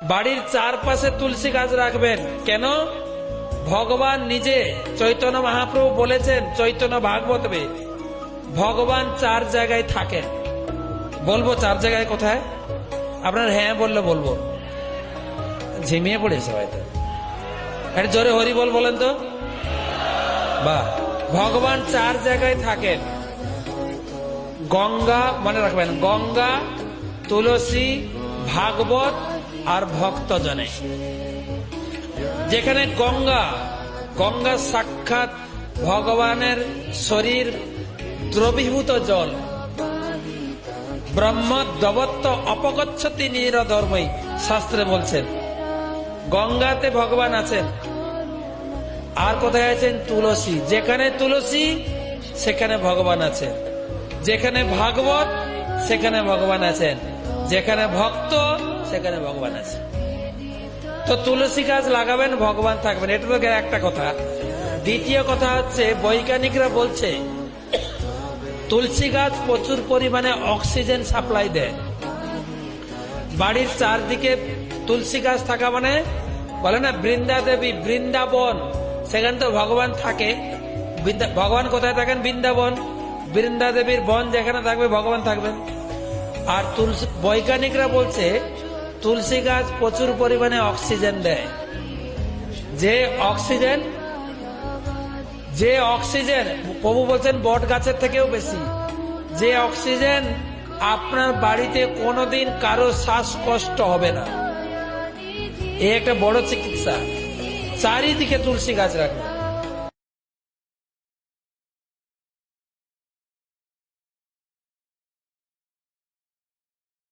বাড়ির চারপাশে তুলসী গাছ রাখবেন কেন? ভগবান নিজে চৈতন্য মহাপ্রভু বলেছেন চৈতন্য ভাগবতে, ভগবান 4 জায়গায় থাকেন। বলবো 4 জায়গায় কোথায়? আপনার হ্যাঁ বললে বলবো, ঝিমিয়ে পড়েছে হয়তো। একটা জোরে হরি বল বলেন তো। বাহ, ভগবান 4 জায়গায় থাকেন। গঙ্গা, মনে রাখবেন, গঙ্গা, তুলসী, ভাগবত আর ভক্তজনে। যেখানে গঙ্গা, গঙ্গা সাক্ষাৎ ভগবানের শরীর দ্রবীভূত জল। ব্রহ্ম দবত্ত অপগচ্ছতি নিরধর্মই শাস্ত্রে বলছেন। গঙ্গাতে ভগবান আছেন। আর কোথায় আছেন? তুলসী। যেখানে তুলসী সেখানে ভগবান আছেন। যেখানে ভাগবত সেখানে ভগবান আছেন। যেখানে ভক্ত সেখানে ভগবান আছে। তো তুলসী গাছ লাগাবেন, ভগবান থাকবেন। এটা তো একটা কথা। দ্বিতীয় কথা হচ্ছে, বৈজ্ঞানিকরা বলছে তুলসী গাছ প্রচুর পরিমাণে অক্সিজেন সাপ্লাই দেয়। বাড়ির চারদিকে তুলসী গাছ থাকা মানে, বলে না বৃন্দা দেবী, বৃন্দাবন, সেখানে তো ভগবান থাকে। ভগবান কোথায় থাকেন? বৃন্দাবন। বৃন্দা দেবীর বন যেখানে থাকবে ভগবান থাকবেন। আর তুলসী, বৈজ্ঞানিকরা বলছে তুলসী গাছ প্রচুর পরিমাণে অক্সিজেন দেয়। যে অক্সিজেন প্রভু বলছেন বট গাছের থেকেও বেশি। যে অক্সিজেন আপনার বাড়িতে কোনোদিন কারো শ্বাসকষ্ট হবে না। এই একটা বড় চিকিৎসা। চারিদিকে তুলসী গাছ রাখবেন।